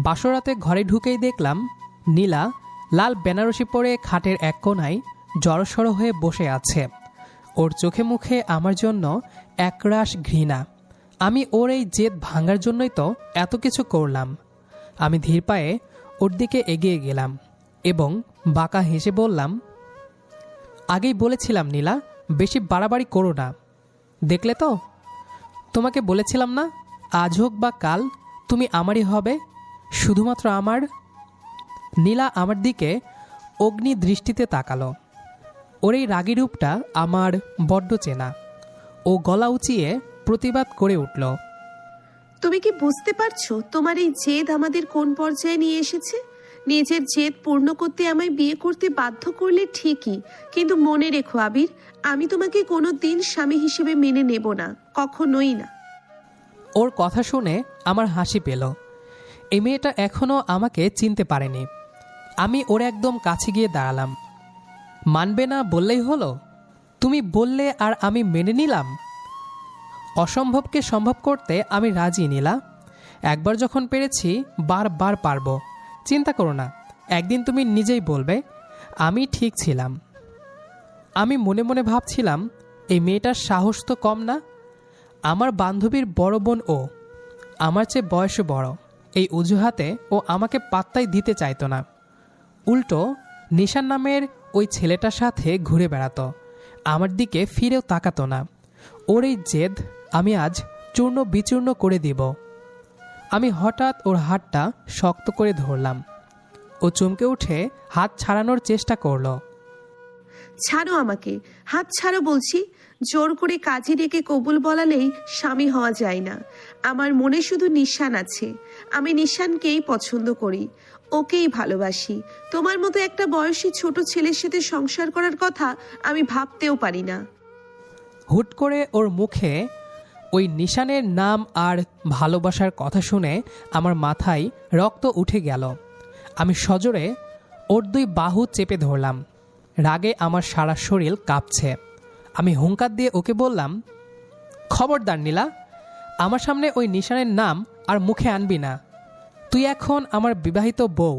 বাসরাতে ঘরে ঢুকেই দেখলাম নীলা লাল বেনারসি পরে খাটের এক কোণায় জড়সড় হয়ে বসে আছে। ওর চোখে মুখে আমার জন্য একরাশ ঘৃণা। আমি ওর এই জেদ ভাঙার জন্যই তো এত কিছু করলাম। আমি ধীর পায়ে ওর দিকে এগিয়ে গেলাম এবং বাঁকা হেসে বললাম, আগেই বলেছিলাম নীলা, বেশি বাড়াবাড়ি করো না। দেখলে তো, তোমাকে বলেছিলাম না, আজ হোক বা কাল তুমি আমারই হবে, শুধুমাত্র আমার। নীলা আমার দিকে অগ্নি দৃষ্টিতে তাকালো। ওর এই রাগী রূপটা আমার বড্ড চেনা। ও গলা উঁচিয়ে প্রতিবাদ করে উঠল, তুমি কি বুঝতে পারছো তোমার এই জেদ আমাদের কোন পর্যায়ে নিয়ে এসেছে? নিজের জেদ পূর্ণ করতে আমায় বিয়ে করতে বাধ্য করলে ঠিকই, কিন্তু মনে রেখো আবির, আমি তোমাকে কোনো দিন স্বামী হিসেবে মেনে নেব না, কখনোই না। ওর কথা শুনে আমার হাসি পেল। এই মেয়েটা এখনও আমাকে চিনতে পারেনি। আমি ওর একদম কাছে গিয়ে দাঁড়ালাম। মানবে না বললেই হলো? তুমি বললে আর আমি মেনে নিলাম। অসম্ভবকে সম্ভব করতে আমি রাজি নীলা। একবার যখন পেরেছি বারবার পারবো। চিন্তা করো না, একদিন তুমি নিজেই বলবে আমি ঠিক ছিলাম। আমি মনে মনে ভাবছিলাম, এই মেয়েটার সাহস তো কম না। আমার বান্ধবীর বড় বোন ও, আমার চেয়ে বয়সে বড়। এই অজুহাতে ও আমাকে পাত্তাই দিতে চাইতো না। উল্টো নিশান নামের ওই ছেলেটার সাথে ঘুরে বেড়াতো, আমার দিকে ফিরেও তাকাতো না। ওর এই জেদ আমি আজ চূর্ণ বিচূর্ণ করে দিব। আমি হঠাৎ ওর হাতটা শক্ত করে ধরলাম। ও চমকে উঠে হাত ছাড়ানোর চেষ্টা করলো। ছাড়ো আমাকে, হাত ছাড়ো বলছি। জোর করে কাজে ডেকে কবুল বলালেই স্বামী হওয়া যায় না। আমার মনে শুধু নিশান আছে। আমি নিশানকেই পছন্দ করি, ওকেই ভালোবাসি। তোমার মতো একটা বয়সী ছোট ছেলের সাথে সংসার করার কথা আমি ভাবতেও পারি না। হুট করে ওর মুখে ওই নিশানের নাম আর ভালোবাসার কথা শুনে আমার মাথায় রক্ত উঠে গেল। আমি সজোরে ওর দুই বাহু চেপে ধরলাম। রাগে আমার সারা শরীর কাঁপছে। আমি হুঙ্কার দিয়ে ওকে বললাম, খবরদার নীলা, আমার সামনে ওই নিশানের নাম আর মুখে আনবি না। তুই এখন আমার বিবাহিত বউ।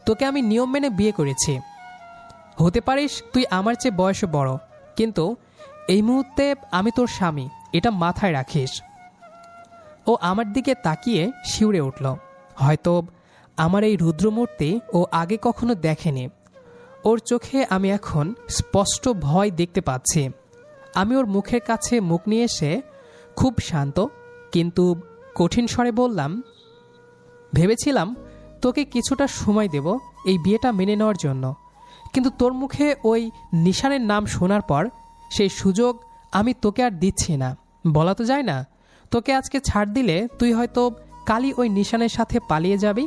তোকে আমি নিয়ম মেনে বিয়ে করেছি। হতে পারিস তুই আমার চেয়ে বয়সে বড়, কিন্তু এই মুহূর্তে আমি তোর স্বামী, এটা মাথায় রাখিস। ও আমার দিকে তাকিয়ে শিউরে উঠল। হয়তো আমার এই রুদ্রমূর্তি ও আগে কখনো দেখেনি। ওর চোখে আমি এখন স্পষ্ট ভয় দেখতে পাচ্ছি। আমি ওর মুখের কাছে মুখ নিয়ে এসে খুব শান্ত কিন্তু কঠিন স্বরে বললাম, ভেবেছিলাম তোকে কিছুটা সময় দেব এই বিয়েটা মেনে নেওয়ার জন্য, কিন্তু তোর মুখে ওই নিশানের নাম শোনার পর সেই সুযোগ আমি তোকে আর দিচ্ছি না। বলা তো যায় না, তোকে আজকে ছাড় দিলে তুই হয়তো কালই ওই নিশানের সাথে পালিয়ে যাবি।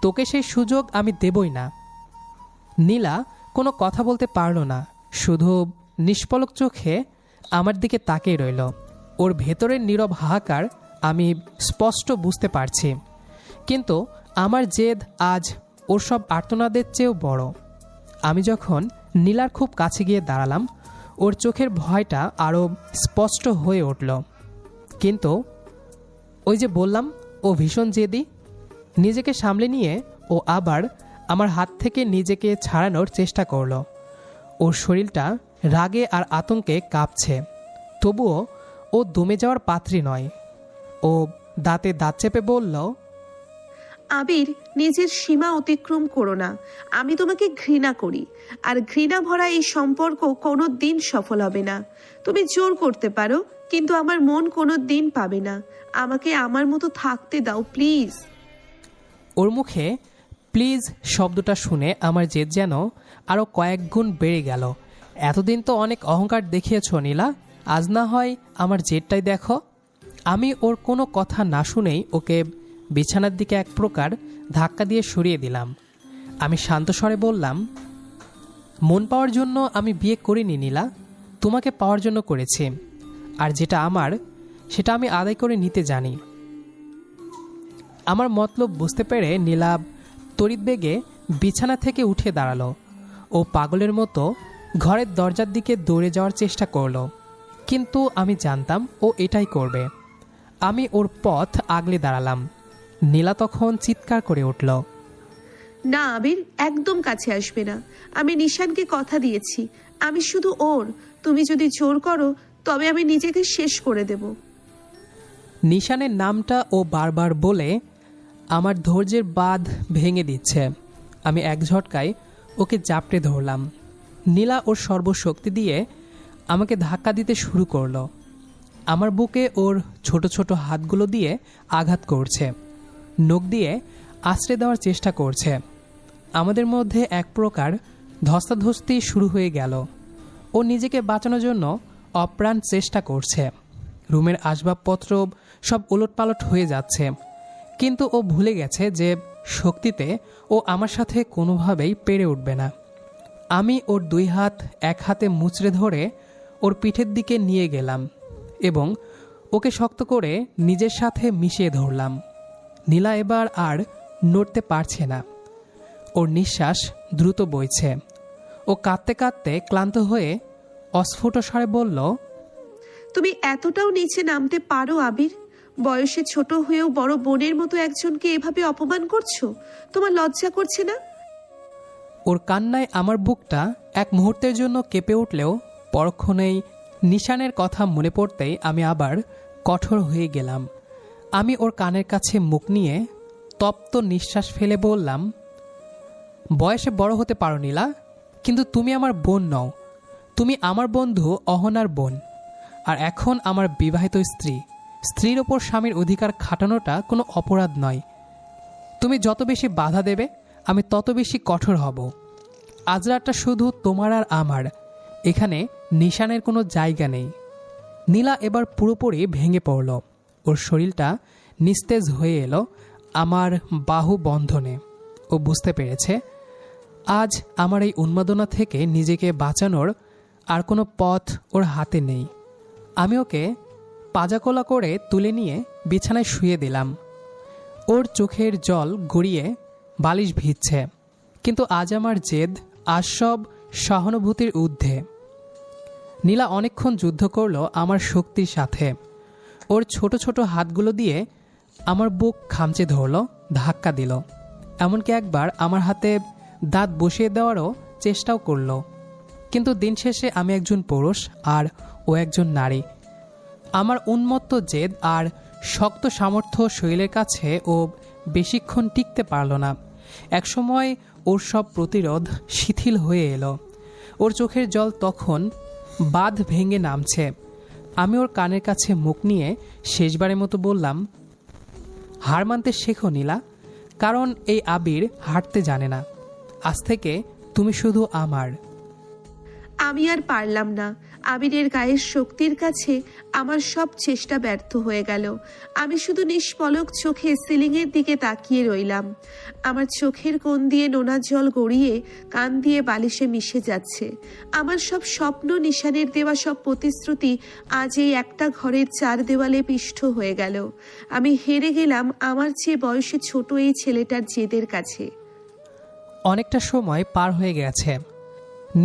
তোকে সেই সুযোগ আমি দেবই না। নীলা কোনো কথা বলতে পারল না, শুধু নিষ্পলক চোখে আমার দিকে তাকিয়ে রইল। ওর ভেতরের নীরব হাহাকার আমি স্পষ্ট বুঝতে পারছি, কিন্তু আমার জেদ আজ ওর সব আর্তনাদের চেয়েও বড়। আমি যখন নীলার খুব কাছে গিয়ে দাঁড়ালাম, ওর চোখের ভয়টা আরও স্পষ্ট হয়ে উঠল। কিন্তু ওই যে বললাম, ও ভীষণ জেদি। নিজেকে সামলে নিয়ে ও আবার আমার হাত থেকে নিজেকে ছাড়ানোর চেষ্টা করল। ওর শরীরটা রাগে আর আতঙ্কে কাঁপছে, তবুও ও দমে যাওয়ার পাত্রী নয়। ও দাঁতে দাঁত চেপে বলল, আবির, নিজের সীমা অতিক্রম করো না। আমি তোমাকে ঘৃণা করি, আর ঘৃণা ভরা এই সম্পর্ক কোনো দিন সফল হবে না। তুমি জোর করতে পারো, কিন্তু আমার মন কোনো দিন পাবে না। আমাকে আমার মতো থাকতে দাও প্লিজ। ওর মুখে প্লিজ শব্দটা শুনে আমার জেদ যেন আরও কয়েক গুণ বেড়ে গেল। এতদিন তো অনেক অহংকার দেখিয়েছ নীলা, আজ না হয় আমার জেদটাই দেখো। আমি ওর কোনো কথা না শুনেই ওকে বিছানার দিকে এক প্রকার ধাক্কা দিয়ে সরিয়ে দিলাম। আমি শান্ত স্বরে বললাম, মন পাওয়ার জন্য আমি বিয়ে করিনি নীলা, তোমাকে পাওয়ার জন্য করেছি। আর যেটা আমার সেটা আমি আদায় করে নিতে জানি। আমার মতলব বুঝতে পেরে নীলা তড়িৎ বেগে বিছানা থেকে উঠে দাঁড়ালো। ও পাগলের মতো ঘরের দরজার দিকে দৌড়ে যাওয়ার চেষ্টা করলো, কিন্তু আমি জানতাম ও এটাই করবে। আমি ওর পথ আগলে দাঁড়ালাম। নীলা তখন চিৎকার করে উঠল। না আবির, একদম কাছে আসবে না। আমি নিশানকে কথা দিয়েছি, আমি শুধু ওর। তুমি যদি জোর করো তবে আমি নিজেকে শেষ করে দেব। নিশানের নামটা ও বারবার বলে আমার ধৈর্যের বাঁধ ভেঙে দিচ্ছে। আমি এক ঝটকায় ওকে জাপটে ধরলাম। নীলা ওর সর্বশক্তি দিয়ে আমাকে ধাক্কা দিতে শুরু করলো। আমার বুকে ওর ছোট ছোট হাতগুলো দিয়ে আঘাত করছে, নখ দিয়ে আশ্রে দেওয়ার চেষ্টা করছে। আমাদের মধ্যে এক প্রকার ধস্তাধস্তি শুরু হয়ে গেল। ও নিজেকে বাঁচানোর জন্য অপ্রাণ চেষ্টা করছে। রুমের আসবাবপত্র সব ওলটপালট হয়ে যাচ্ছে, কিন্তু ও ভুলে গেছে যে শক্তিতে ও আমার সাথে কোনোভাবেই পেরে উঠবে না। আমি ওর দুই হাত এক হাতে মুচড়ে ধরে ওর পিঠের দিকে নিয়ে গেলাম এবং ওকে শক্ত করে নিজের সাথে মিশিয়ে ধরলাম। নীলা এবার আর নড়তে পারছে না। ওর নিঃশ্বাস দ্রুত বইছে। ও কাঁদতে কাঁদতে ক্লান্ত হয়ে অস্ফুট স্বরে বলল, তুমি এতটাও নিচে নামতে পারো আবির? বয়সে ছোট হয়েও বড় বোনের মতো একজনকে এভাবে অপমান করছো, তোমার লজ্জা করছে না? ওর কান্নায় আমার বুকটা এক মুহূর্তের জন্য কেঁপে উঠলেও পরক্ষণেই নিশানের কথা মনে পড়তেই আমি আবার কঠোর হয়ে গেলাম। আমি ওর কানের কাছে মুখ নিয়ে তপ্ত নিঃশ্বাস ফেলে বললাম, বয়সে বড় হতে পারো নীলা, কিন্তু তুমি আমার বোন নও। তুমি আমার বন্ধু অহনার বোন, আর এখন আমার বিবাহিত স্ত্রী। স্ত্রীর ওপর স্বামীর অধিকার খাটানোটা কোনো অপরাধ নয়। তুমি যত বেশি বাধা দেবে আমি তত বেশি কঠোর হব। আজ রাতটা শুধু তোমার আর আমার, এখানে নিশানের কোনো জায়গা নেই। নীলা এবার পুরোপুরি ভেঙে পড়ল। ওর শরীরটা নিস্তেজ হয়ে এলো আমার বাহু বন্ধনে। ও বুঝতে পেরেছে আজ আমার এই উন্মাদনা থেকে নিজেকে বাঁচানোর আর কোনো পথ ওর হাতে নেই। আমি ওকে পাজাকোলা করে তুলে নিয়ে বিছানায় শুয়ে দিলাম। ওর চোখের জল গড়িয়ে বালিশ ভিজছে, কিন্তু আজ আমার জেদ আজ সব সহানুভূতির ঊর্ধ্বে। নীলা অনেকক্ষণ যুদ্ধ করলো আমার শক্তির সাথে। ওর ছোট ছোট হাতগুলো দিয়ে আমার বুক খামচে ধরল, ধাক্কা দিল, এমনকি একবার আমার হাতে দাঁত বসিয়ে দেওয়ারও চেষ্টাও করলো। কিন্তু দিন শেষে আমি একজন পুরুষ আর ও একজন নারী। আমার উন্মত্ত জেদ আর শক্ত সামর্থ্য শরীরের কাছে ও বেশিক্ষণ টিকতে পারল না। একসময় ওর সব প্রতিরোধ শিথিল হয়ে এলো। ওর চোখের জল তখন বাঁধ ভেঙে নামছে। আমি ওর কানের কাছে মুখ নিয়ে শেষবারের মতো বললাম, হার মানতে শেখো নীলা, কারণ এই আবির হাঁটতে জানে না। আজ থেকে তুমি শুধু আমার। আমি আর পারলাম না। আবিরের গায়ের শক্তির কাছে আমার সব চেষ্টা ব্যর্থ হয়ে গেল। আমি শুধু নিষ্পলক চোখে সিলিংয়ের দিকে তাকিয়ে রইলাম। আমার চোখের কোণ দিয়ে নোনা জল গড়িয়ে কান দিয়ে বালিশে মিশে যাচ্ছে। আমার সব স্বপ্ন, নিশানের দেওয়া সব প্রতিশ্রুতি আজ এই একটা ঘরের চার দেওয়ালে পিষ্ট হয়ে গেল। আমি হেরে গেলাম আমার চেয়ে বয়সে ছোট এই ছেলেটার জেদের কাছে। অনেকটা সময় পার হয়ে গেছে।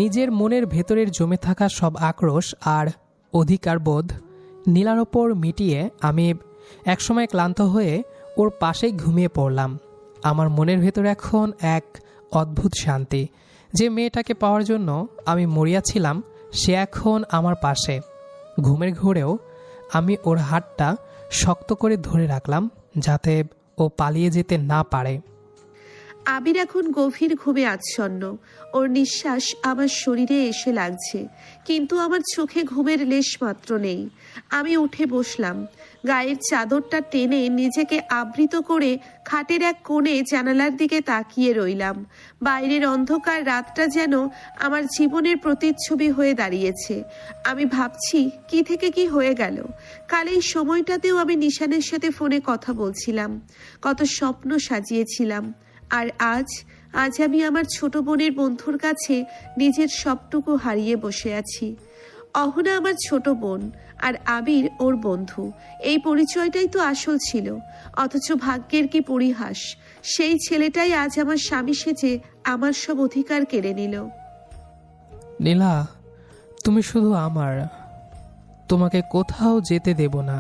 নিজের মনের ভেতরের জমে থাকা সব আক্রোশ আর অধিকারবোধ নীলার ওপর মিটিয়ে আমি একসময় ক্লান্ত হয়ে ওর পাশেই ঘুমিয়ে পড়লাম। আমার মনের ভেতর এখন এক অদ্ভুত শান্তি। যে মেয়েটাকে পাওয়ার জন্য আমি মরিয়াছিলাম সে এখন আমার পাশে। ঘুমের ঘোরেও আমি ওর হাতটা শক্ত করে ধরে রাখলাম যাতে ও পালিয়ে যেতে না পারে। আবির এখন গভীর ঘুমে আচ্ছন্ন। ওর নিঃশ্বাস আমার শরীরে এসে লাগছে, কিন্তু আমার চোখে ঘুমের লেশ মাত্র নেই। আমি উঠে বসলাম। গায়ের চাদরটা টেনে নিজেকে আবৃত করে খাটের এক কোণে জানালার দিকে তাকিয়ে রইলাম। বাইরের অন্ধকার রাতটা যেন আমার জীবনের প্রতিচ্ছবি হয়ে দাঁড়িয়েছে। আমি ভাবছি কি থেকে কি হয়ে গেল। কাল এই সময়টাতেও আমি নিশানের সাথে ফোনে কথা বলছিলাম, কত স্বপ্ন সাজিয়েছিলাম। আর আজ আমি আমার ছোট বোনের বন্ধুর কাছে নিজের সবটুকু হারিয়ে বসে আছি। অহনা আমার ছোট বোন আর আবির ওর বন্ধু, এই পরিচয়টাই তো আসল ছিল। অথচ ভাগ্যের কি পরিহাস, সেই ছেলেটাই আজ আমার স্বামী সেজে আমার সব অধিকার কেড়ে নিল। নীলা, তুমি শুধু আমার, তোমাকে কোথাও যেতে দেব না।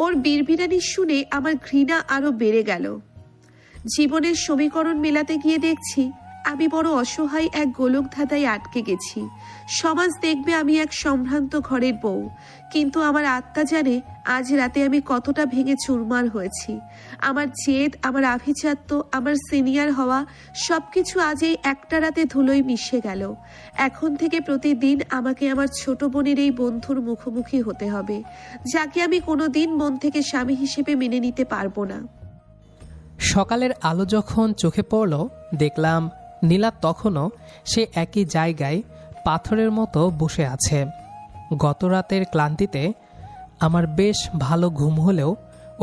ওর বিড়বিড়ানি শুনে আমার ঘৃণা আরো বেড়ে গেল। জীবনের সমীকরণ মেলাতে গিয়ে দেখছি আমি বড় অসহায় এক গোলক ধাঁধায় আটকে গেছি। সমাজ দেখবে আমি এক সম্ভ্রান্ত ঘরের বউ, কিন্তু আমার আত্মা জানে আজ রাতে আমি কতটা ভেঙে চুরমার হয়েছি। আমার জেদ, আমার আভিজাত্য, আমার সিনিয়র হওয়া সবকিছু আজ এই একটা রাতে ধুলোয় মিশে গেল। এখন থেকে প্রতিদিন আমাকে আমার ছোট বোনের এই বন্ধুর মুখোমুখি হতে হবে, যাকে আমি কোনোদিন মন থেকে স্বামী হিসেবে মেনে নিতে পারবো না। সকালের আলো যখন চোখে পড়ল, দেখলাম নীলা তখনও সে একই জায়গায় পাথরের মতো বসে আছে। গত রাতের ক্লান্তিতে আমার বেশ ভালো ঘুম হলেও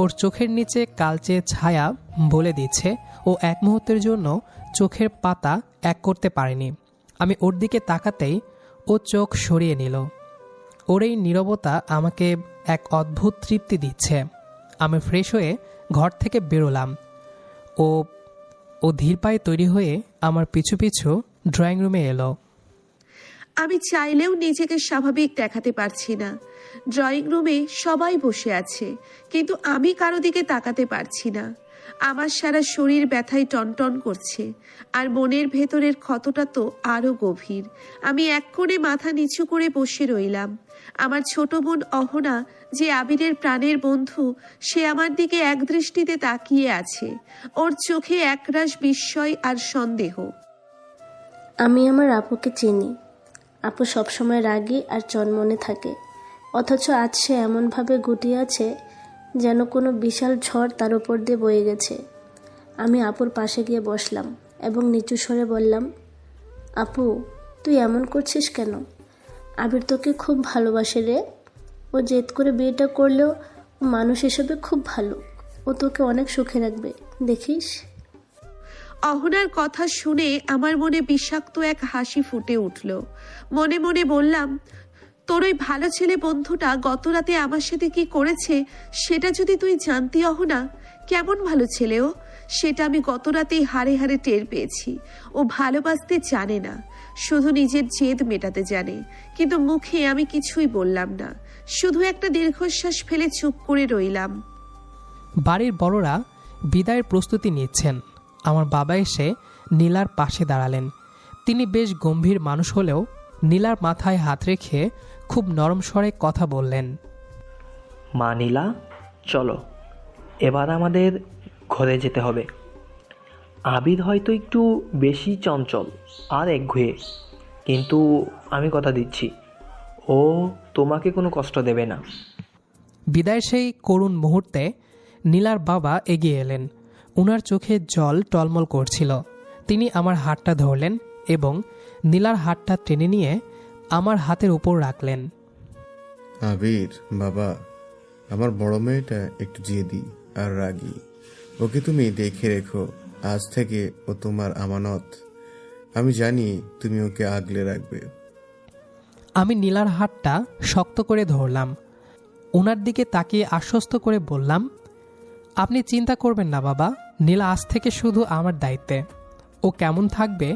ওর চোখের নিচে কালচে ছায়া বলে দিচ্ছে ও এক মুহূর্তের জন্য চোখের পাতা এক করতে পারেনি। আমি ওর দিকে তাকাতেই ও চোখ সরিয়ে নিল। ওর এই নীরবতা আমাকে এক অদ্ভুত তৃপ্তি দিচ্ছে। আমি ফ্রেশ হয়ে ঘর থেকে বেরোলাম। ও ধীর পায়ে তৈরি হয়ে আমার পিছু পিছু ড্রয়িং রুমে এলো। আমি চাইলেও নিজেকে স্বাভাবিক দেখাতে পারছি না। ড্রয়িং রুমে সবাই বসে আছে, কিন্তু আমি কারো দিকে তাকাতে পারছি না। আমার সারা শরীর ব্যথায় টনটন করছে, আর মনের ভেতরের ক্ষতটা তো আরো গভীর। আমি এক কোণে মাথা নিচু করে বসে রইলাম। আমার ছোট বোন অহনা, যে আবিরের প্রাণের বন্ধু, সে আমার দিকে এক দৃষ্টিতে তাকিয়ে আছে। ওর চোখে একরাশ বিস্ময় আর সন্দেহ। আমি আমার আপুকে চিনি। আপু সবসময় রাগী আর চনমনে থাকে, অথচ আজ সে এমনভাবে গুটিয়ে আছে যেন কোনো বিশাল ঝড় তার উপর দিয়ে বয়ে গেছে। আমি আপুর পাশে গিয়ে বসলাম এবং নিচু স্বরে বললাম, আপু তুই এমন করছিস কেন? আবির তোকে খুব ভালোবাসে রে। ও জেদ করে বিয়েটা করলেও ও মানুষ হিসেবে খুব ভালো। ও তোকে অনেক সুখে রাখবে, দেখিস। অহনার কথা শুনে আমার মনে বিষাক্ত এক হাসি ফুটে উঠল। মনে মনে বললাম, তোর ওই ভালো ছেলে বন্ধুটা গত রাতে আমার সাথে কি করেছে সেটা যদি তুই জানতি অহনা। কেমন ভালো ছেলে ও, সেটা আমি গত রাতেই হাড়ে হাড়ে টের পেয়েছি। ও ভালোবাসতে জানে না, শুধু নিজের জেদ মেটাতে জানে। কিন্তু মুখে আমি কিছুই বললাম না, শুধু একটা দীর্ঘশ্বাস ফেলে চুপ করে রইলাম। বাড়ির বড়রা বিদায়ের প্রস্তুতি নিচ্ছেন। আমার বাবা এসে নীলার পাশে দাঁড়ালেন। তিনি বেশ গম্ভীর মানুষ হলেও নীলার মাথায় হাত রেখে খুব নরম স্বরে কথা বললেন। মা নীলা, চলো এবার আমাদের ঘরে যেতে হবে। আবির হয়তো একটু বেশি চঞ্চল আর একঘেয়ে, কিন্তু আমি কথা দিচ্ছি ও তোমাকে কোনো কষ্ট দেবে না। বিদায়ের সেই করুণ মুহূর্তে নীলার বাবা এগিয়ে এলেন। উনার চোখে জল টলমল করছিল। তিনি আমার হাতটা ধরলেন এবং নীলার হাতটা টেনে নিয়ে আমার হাতের উপর রাখলেন। আবির বাবা, আমার বড় মেয়েটা একটু জেদি আর রাগী। ওকে তুমি দেখে রেখো। আজ থেকে ও তোমার আমানত। আমি জানি তুমি ওকে আগলে রাখবে। আমি নীলার হাতটা শক্ত করে ধরলাম। ওনার দিকে তাকিয়ে আশ্বস্ত করে বললাম, আপনি চিন্তা করবেন না বাবা, নীলা আজ থেকে শুধু আমার দায়িত্বে। ও কেমন থাকবে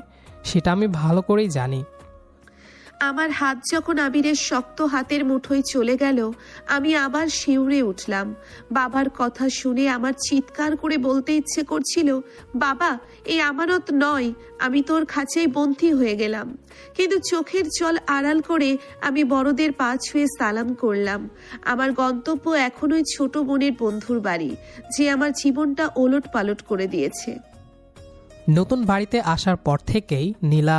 সেটা আমি ভালো করেই জানি। আমার হাত যখন আবিরের শক্ত হাতের মুঠোয় চলে গেল, আমি আবার শিউরে উঠলাম। বাবার কথা শুনে আমার চিৎকার করে বলতে ইচ্ছে করছিল, বাবা এই আমানত নয়, আমি তোর খাঁচায় বন্দী হয়ে গেলাম। কিন্তু চোখের জল আড়াল করে আমি বড়দের পা ছুঁয়ে সালাম করলাম। আমার গন্তব্য এখন ওই ছোট বোনের বন্ধুর বাড়ি, যে আমার জীবনটা ওলট পালট করে দিয়েছে। নতুন বাড়িতে আসার পর থেকেই নীলা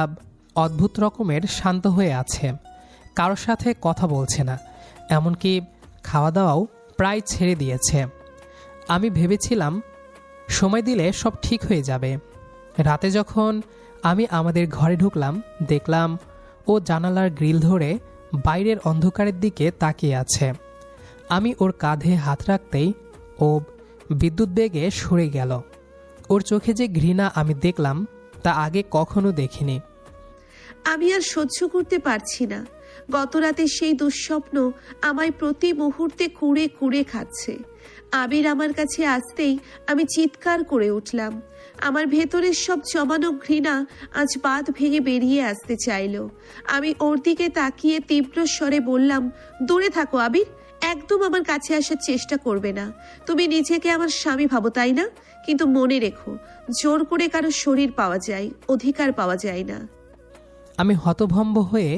অদ্ভুত রকমের শান্ত হয়ে আছে। কারোর সাথে কথা বলছে না, এমনকি খাওয়া দাওয়াও প্রায় ছেড়ে দিয়েছে। আমি ভেবেছিলাম সময় দিলে সব ঠিক হয়ে যাবে। রাতে যখন আমি আমাদের ঘরে ঢুকলাম, দেখলাম ও জানালার গ্রিল ধরে বাইরের অন্ধকারের দিকে তাকিয়ে আছে। আমি ওর কাঁধে হাত রাখতেই ও বিদ্যুৎ বেগে সরে গেল। ওর চোখে যে ঘৃণা আমি দেখলাম তা আগে কখনো দেখিনি। আমি আর সহ্য করতে পারছি না। গত রাতে সেই দুঃস্বপ্ন আমায় প্রতি মুহূর্তে কুড়ে কুড়ে খাচ্ছে। আবির আমার কাছে আসতেই আমি চিৎকার করে উঠলাম। আমার ভেতরের সব জমানো ঘৃণা আজ বাঁধ ভেঙে বেরিয়ে আসতে চাইল। আমি ওর দিকে তাকিয়ে তীব্র স্বরে বললাম, দূরে থাকো আবির, একদম আমার কাছে আসার চেষ্টা করবে না। তুমি নিজেকে আমার স্বামী ভাবো, তাই না? কিন্তু মনে রেখো, জোর করে কারো শরীর পাওয়া যায়, অধিকার পাওয়া যায় না। আমি হতভম্ব হয়ে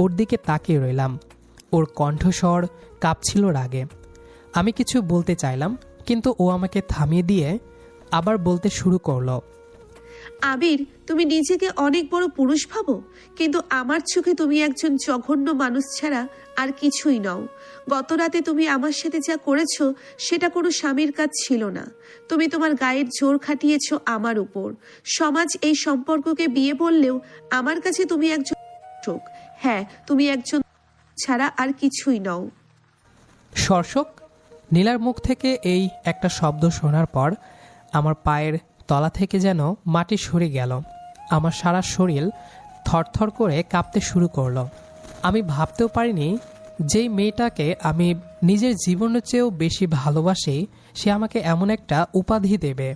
ওর দিকে তাকিয়ে রইলাম। ওর কণ্ঠস্বর কাঁপছিল রাগে। আমি কিছু বলতে চাইলাম, কিন্তু ও আমাকে থামিয়ে দিয়ে আবার বলতে শুরু করলো। আবির, তুমি নিজেকে অনেক বড় পুরুষ ভাবো, কিন্তু আমার চোখে তুমি একজন জঘন্য মানুষ ছাড়া আর কিছুই নও। গত রাতে তুমি আমার সাথে যা করেছো সেটা কোনো স্বামীর কাজ ছিল না। তুমি তোমার গায়ের জোর খাটিয়েছো আমার উপর। সমাজ এই সম্পর্ককে বিয়ে বললেও আমার কাছে তুমি একজন শোক। হ্যাঁ, তুমি একজন ছাড়া আর কিছুই নও। শর্ষক। নীলার মুখ থেকে এই একটা শব্দ শোনার পর আমার পায়ের তলা থেকে যেন মাটি সরে গেল। আমার সারা শরীর থরথর করে কাঁপতে শুরু করলো। আমি ভাবতেও পারিনি যেই মেয়েটাকে আমি নিজের জীবনের চেয়েও বেশি ভালোবাসি সে আমাকে এমন একটা উপাধি দেবে।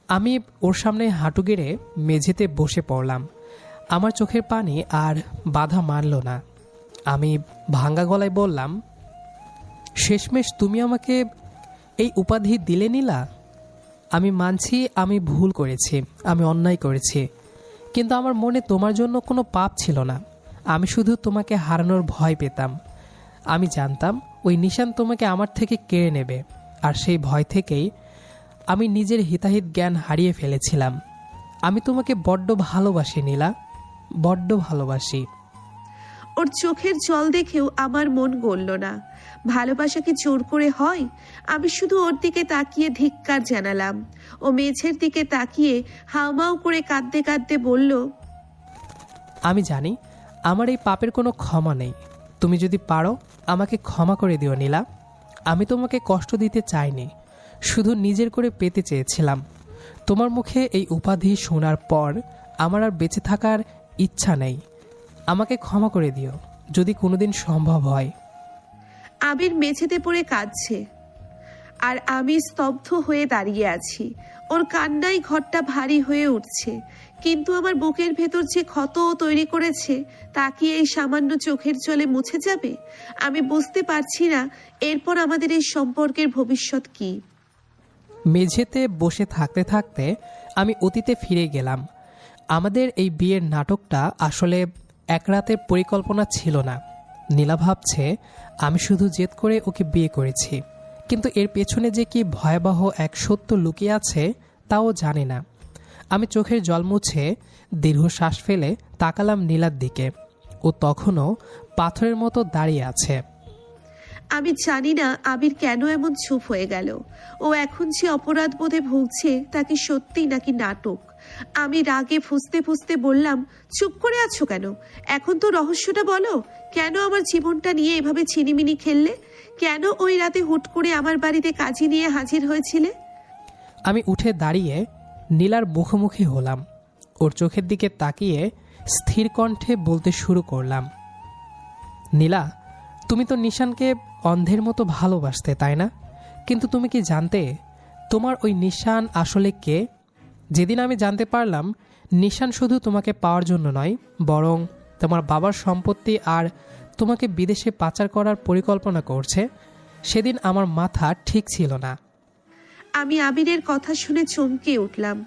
আমি ওর সামনে হাঁটু গেড়ে মেঝেতে বসে পড়লাম। আমার চোখের পানি আর বাধা মানল না। আমি ভাঙ্গা গলায় বললাম, শেষমেশ তুমি আমাকে এই উপাধি দিলে নীলা। আমি মানছি আমি ভুল করেছি, আমি অন্যায় করেছি, কিন্তু আমার মনে তোমার জন্য কোনো পাপ ছিল না। আমি শুধু তোমাকে হারানোর ভয় পেতাম। আমি জানতাম ওই নিশান তোমাকে আমার থেকে কেড়ে নেবে, আর সেই ভয় থেকেই আমি নিজের হিতাহিত জ্ঞান হারিয়ে ফেলেছিলাম। আমি তোমাকে বড্ড ভালোবাসি নীলা, বড্ড ভালোবাসি। ওর চোখের জল দেখেও আমার মন গলল না। ভালোবাসা কি জোর করে হয়? আমি শুধু ওর দিকে তাকিয়ে ধিক্কার জানালাম। ও মেঝের দিকে তাকিয়ে হাউমাউ করে কাঁদতে কাঁদতে বলল, আমি জানি আমার এই পাপের কোনো ক্ষমা নেই। তুমি যদি পারো আমাকে ক্ষমা করে দিও নীলা। আমি তোমাকে কষ্ট দিতে চাইনি, শুধু নিজের করে পেতে চেয়েছিলাম। তোমার মুখে এই উপাধি শোনার পর আমার আর বেঁচে থাকার ইচ্ছা নেই। আমাকে ক্ষমা করে দিও যদি কোনোদিন সম্ভব হয়। আবির মেঝেতে পড়ে কাঁদছে, আর আমি স্তব্ধ হয়ে দাঁড়িয়ে আছি। ওর কান্নায় ঘরটা ভারী হয়ে উঠছে, কিন্তু আমার বুকের ভেতর যে ক্ষত ও তৈরি করেছে তা কি এই সামান্য চোখের জলে মুছে যাবে? আমি বুঝতে পারছি না এরপর আমাদের এই সম্পর্কের ভবিষ্যৎ কি। মেঝেতে বসে থাকতে থাকতে আমি অতীতে ফিরে গেলাম। আমাদের এই বিয়ের নাটকটা আসলে এক রাতের পরিকল্পনা ছিল না। নীলা ভাবছে আমি শুধু জেদ করে ওকে বিয়ে করেছি, কিন্তু এর পেছনে যে কি ভয়াবহ এক সত্য লুকিয়ে আছে তাও জানে না। আমি চোখের জল মুছে দীর্ঘশ্বাস ফেলে তাকালাম নীলার দিকে। ও তখনও পাথরের মতো দাঁড়িয়ে আছে। আমি জানি না আবির কেন এমন চুপ হয়ে গেল। ও এখন যে অপরাধ বোধে ভুগছে তা কি সত্যি নাকি নাটক? আমি রাগে ফুঁসতে ফুঁসতে বললাম, চুপ করে আছো কেন? এখন তো রহস্যটা বলো। কেন আমার জীবনটা নিয়ে এভাবে ছিনিমিনি খেললে? কেন ওই রাতে হুট করে আমার বাড়িতে কাজী নিয়ে হাজির হয়েছিলে? আমি উঠে দাঁড়িয়ে নীলার মুখোমুখি হলাম। ওর চোখের দিকে তাকিয়ে স্থির কণ্ঠে বলতে শুরু করলাম, নীলা, তুমি তো নিশানকে অন্ধের মতো ভালোবাসতে, তাই না? কিন্তু তুমি কি জানতে তোমার ওই নিশান আসলে কে? যেদিন আমি জানতে পারলাম নিশান শুধু তোমাকে পাওয়ার জন্য নয়, বরং তোমার বাবার সম্পত্তি আর তোমাকে বিদেশে পাচার করার পরিকল্পনা করছে, সেদিন আমার মাথা ঠিক ছিল না। আমি আবিরের কথা শুনে চমকে উঠলাম।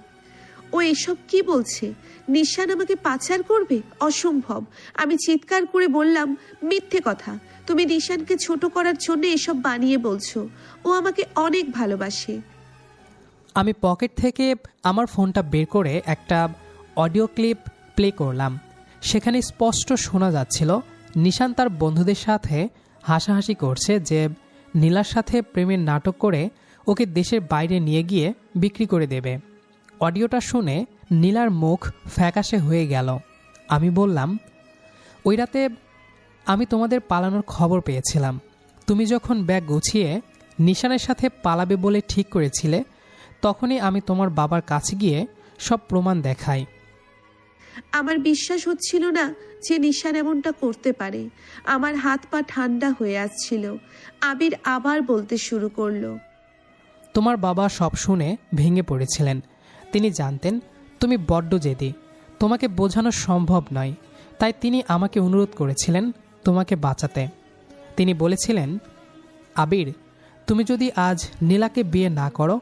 ও এসব কি বলছে? নিশান আমাকে পাচার করবে? অসম্ভব। আমি চিৎকার করে বললাম, মিথ্যে কথা। তুমি নিশানকে ছোট করার জন্য এসব বানিয়ে বলছো। ও আমাকে অনেক ভালোবাসে। আমি পকেট থেকে আমার ফোনটা বের করে একটা অডিও ক্লিপ প্লে করলাম। সেখানে স্পষ্ট শোনা যাচ্ছিল নিশান তার বন্ধুদের সাথে হাসাহাসি করছে যে নীলার সাথে প্রেমের নাটক করে ওকে দেশের বাইরে নিয়ে গিয়ে বিক্রি করে দেবে। অডিওটা শুনে নীলার মুখ ফ্যাকাশে হয়ে গেল। আমি বললাম, ওই রাতে আমি তোমাদের পালানোর খবর পেয়েছিলাম। তুমি যখন ব্যাগ গুছিয়ে নিশানের সাথে পালাবে বলে ঠিক করেছিলে, তখনই আমি তোমার বাবার কাছে গিয়ে সব প্রমাণ দেখাই। আমার বিশ্বাস হচ্ছিল না যে নিশান এমনটা করতে পারে। আমার হাত পা ঠান্ডা হয়ে আসছিল। আবির আবার বলতে শুরু করলো, তোমার বাবা সব শুনে ভেঙে পড়েছিলেন। তিনি জানতেন তুমি বড্ড জেদি, তোমাকে বোঝানো সম্ভব নয়, তাই তিনি আমাকে অনুরোধ করেছিলেন তোমাকে বাঁচাতে। তিনি বলেছিলেন, আবির, তুমি যদি আজ নীলাকে বিয়ে না করো,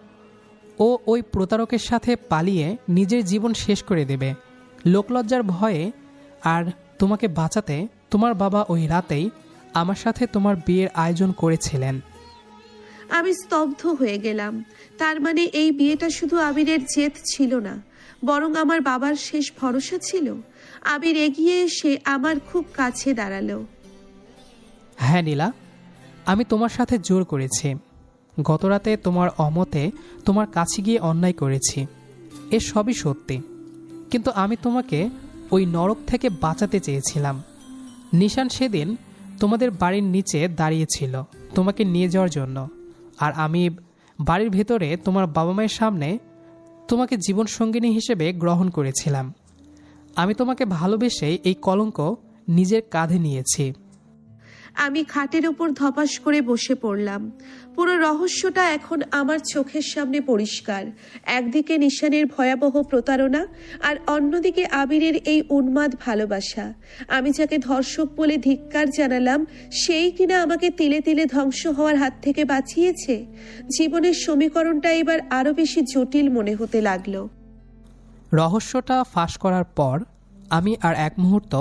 ও ওই প্রতারকের সাথে পালিয়ে নিজের জীবন শেষ করে দেবে লোকলজ্জার ভয়ে। আর তোমাকে বাঁচাতে তোমার বাবা ওই রাতেই আমার সাথে তোমার বিয়ের আয়োজন করেছিলেন। আমি স্তব্ধ হয়ে গেলাম। তার মানে এই বিয়েটা শুধু আবিরের জেদ ছিল না, বরং আমার বাবার শেষ ভরসা ছিল। আবির এগিয়ে এসে আমার খুব কাছে দাঁড়ালো। হ্যাঁ নীলা, আমি তোমার সাথে জোর করেছি। গতরাতে তোমার অমতে তোমার কাছে গিয়ে অন্যায় করেছি, এ সবই সত্যি। কিন্তু আমি তোমাকে ওই নরক থেকে বাঁচাতে চেয়েছিলাম। নিশান সেদিন তোমাদের বাড়ির নিচে দাঁড়িয়েছিল তোমাকে নিয়ে যাওয়ার জন্য, আর আমি বাড়ির ভেতরে তোমার বাবা মায়ের সামনে তোমাকে জীবনসঙ্গিনী হিসেবে গ্রহণ করেছিলাম। আমি তোমাকে ভালোবেসে এই কলঙ্ক নিজের কাঁধে নিয়েছি। আমি খাটের ওপর ধপাস করে বসে পড়লাম। পুরো রহস্যটা এখন আমার চোখের সামনে পরিষ্কার। একদিকে নিশানের ভয়াবহ প্রতারণা, আর অন্যদিকে আবিরের এই উন্মাদ ভালোবাসা। আমি যাকে ধর্ষক বলে ধিক্কার জানালাম, সেই কিনা আমাকে তিলে তিলে ধ্বংস হওয়ার হাত থেকে বাঁচিয়েছে। জীবনের সমীকরণটা এবার আরো বেশি জটিল মনে হতে লাগলো। রহস্যটা ফাঁস করার পর আমি আর এক মুহূর্ত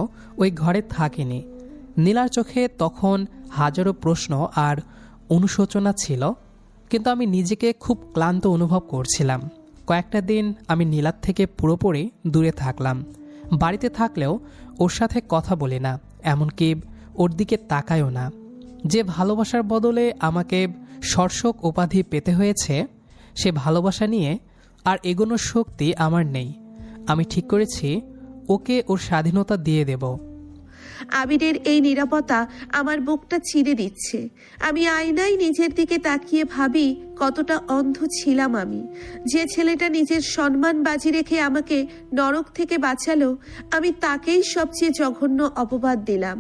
ওই ঘরে থাকিনি। নীলার চোখে তখন হাজারো প্রশ্ন আর অনুশোচনা ছিল, কিন্তু আমি নিজেকে খুব ক্লান্ত অনুভব করছিলাম। কয়েকটা দিন আমি নীলার থেকে পুরোপুরি দূরে থাকলাম। বাড়িতে থাকলেও ওর সাথে কথা বলি না, এমনকি ওর দিকে তাকায়ও না। যে ভালোবাসার বদলে আমাকে সর্ষক উপাধি পেতে হয়েছে, সে ভালোবাসা নিয়ে আর এগোনোর শক্তি আমার নেই। আমি ঠিক করেছি ওকে ওর স্বাধীনতা দিয়ে দেব। আবিরের এই নিরাপত্তা আমার বুকটা চিরে দিচ্ছে। আমি আয়নায় নিজের দিকে তাকিয়ে ভাবি কতটা অন্ধ ছিলাম আমি। যে ছেলেটা নিজের সম্মান বাজি রেখে আমাকে নরক থেকে বাঁচালো, আমি তাকেই সবচেয়ে জঘন্য অপবাদ দিলাম।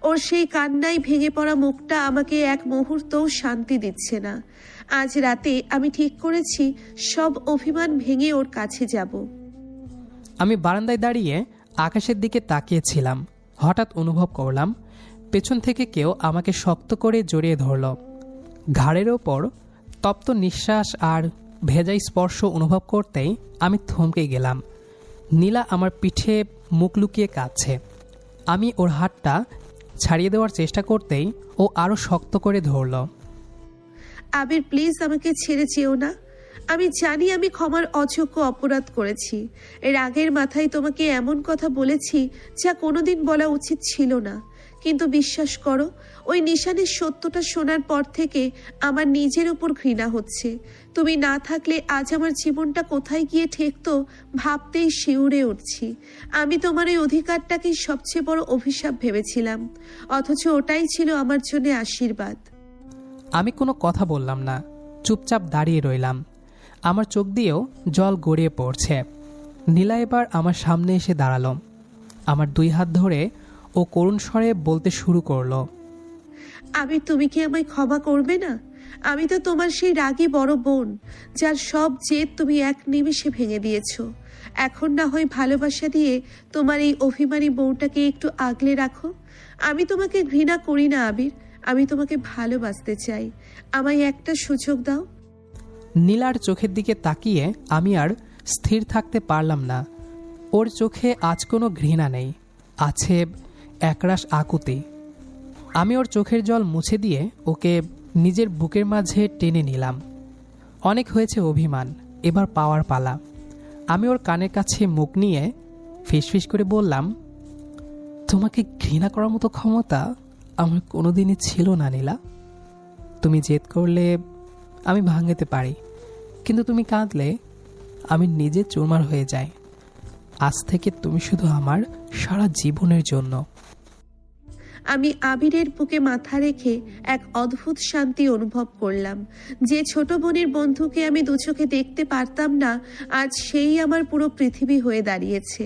ওর সেই কান্নায় ভেঙে পড়া মুখটা আমাকে এক মুহূর্তও শান্তি দিচ্ছে না। আজ রাতে আমি ঠিক করেছি সব অভিমান ভেঙে ওর কাছে যাব। আমি বারান্দায় দাঁড়িয়ে আকাশের দিকে তাকিয়েছিলাম। হঠাৎ অনুভব করলাম পেছন থেকে কেউ আমাকে শক্ত করে জড়িয়ে ধরল। ঘাড়ের ওপর তপ্ত নিঃশ্বাস আর ভেজাই স্পর্শ অনুভব করতেই আমি থমকে গেলাম। নীলা আমার পিঠে মুখ লুকিয়ে কাঁদছে। আমি ওর হাতটা ছাড়িয়ে দেওয়ার চেষ্টা করতেই ও আরও শক্ত করে ধরল। আবির, প্লিজ আমাকে ছেড়ে যেও না। আমি জানি আমি ক্ষমার অযোগ্য অপরাধ করেছি। এর আগের মাথায় তোমাকে এমন কথা বলেছি যা কোনোদিন বলা উচিত ছিল না। কিন্তু বিশ্বাস করো, ওই নিশানের সত্যটা শোনার পর থেকে আমার নিজের উপর ঘৃণা হচ্ছে। তুমি না থাকলে আজ আমার জীবনটা কোথায় গিয়ে ঠেকতো ভাবতেই শিউরে উঠছি। আমি তোমার এই অধিকারটাকেই সবচেয়ে বড় অভিশাপ ভেবেছিলাম, অথচ ওটাই ছিল আমার জন্য আশীর্বাদ। আমি কোনো কথা বললাম না, চুপচাপ দাঁড়িয়ে রইলাম। আমার চোখ দিয়েও জল গড়িয়ে পড়ছে। নীলা এবার আমার সামনে এসে দাঁড়ালো। আমার দুই হাত ধরে ও করুণ স্বরে বলতে শুরু করলো, আবির, তুমি কি আমায় ক্ষমা করবে না? আমি তো তোমার সেই রাগী বড় বোন, যার সব জেদ তুমি এক নিমিষে ভেঙে দিয়েছো। এখন না হয় ভালোবাসা দিয়ে তোমার এই অভিমানী বউটাকে একটু আগলে রাখো। আমি তোমাকে ঘৃণা করি না আবির, আমি তোমাকে ভালোবাসতে চাই। আমায় একটা সুযোগ দাও। নীলার চোখের দিকে তাকিয়ে আমি আর স্থির থাকতে পারলাম না। ওর চোখে আজ কোনো ঘৃণা নেই, আছে একরাশ আকুতি। আমি ওর চোখের জল মুছে দিয়ে ওকে নিজের বুকের মাঝে টেনে নিলাম। অনেক হয়েছে অভিমান, এবার পাওয়ার পালা। আমি ওর কানের কাছে মুখ নিয়ে ফিসফিস করে বললাম, তোমাকে ঘৃণা করার মতো ক্ষমতা আমার কোনোদিনই ছিল না নীলা। তুমি জেদ করলে আমি ভাঙতে পারি, কিন্তু তুমি কাঁদলে আমি নিজে চুরমার হয়ে যাই। আজ থেকে তুমি শুধু আমার সারা জীবনের জন্য। আমি আবিরের বুকে মাথা রেখে এক অদ্ভুত শান্তি অনুভব করলাম। যে ছোট বোনের বন্ধুকে আমি দুচোখে দেখতে পারতাম না, আজ সেই আমার পুরো পৃথিবী হয়ে দাঁড়িয়েছে।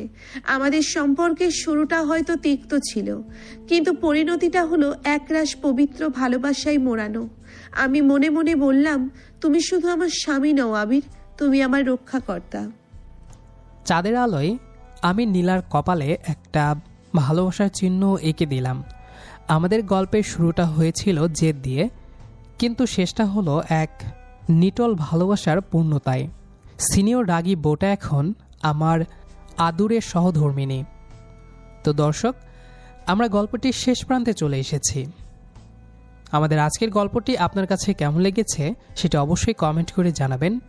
আমাদের সম্পর্কের শুরুটা হয়তো তিক্ত ছিল, কিন্তু পরিণতিটা হলো একরাশ পবিত্র ভালোবাসায় মোড়ানো। আমি মনে মনে বললাম, তুমি শুধু আমার স্বামী নও আবির, তুমি আমার রক্ষাকর্তা। চাঁদের আলোয় আমি নীলার কপালে একটা ভালোবাসার চিহ্ন এঁকে দিলাম। আমাদের গল্পের শুরুটা হয়েছিল জেদ দিয়ে, কিন্তু শেষটা হলো এক নিটল ভালোবাসার পূর্ণতায়। সিনিয়র রাগী বউটা এখন আমার আদুরের সহধর্মিণী। তো দর্শক, আমরা গল্পটির শেষ প্রান্তে চলে এসেছি। আমাদের আজকের গল্পটি আপনার কাছে কেমন লেগেছে সেটা অবশ্যই কমেন্ট করে জানাবেন।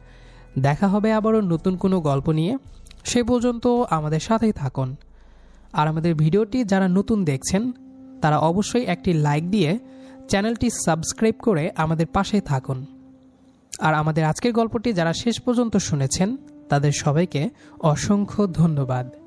দেখা হবে আবারও নতুন কোনো গল্প নিয়ে। সে পর্যন্ত আমাদের সাথেই থাকুন। আর আমাদের ভিডিওটি যারা নতুন দেখছেন তারা অবশ্যই একটি লাইক দিয়ে চ্যানেলটি সাবস্ক্রাইব করে আমাদের পাশেই থাকুন। আর আমাদের আজকের গল্পটি যারা শেষ পর্যন্ত শুনেছেন তাদের সবাইকে অসংখ্য ধন্যবাদ।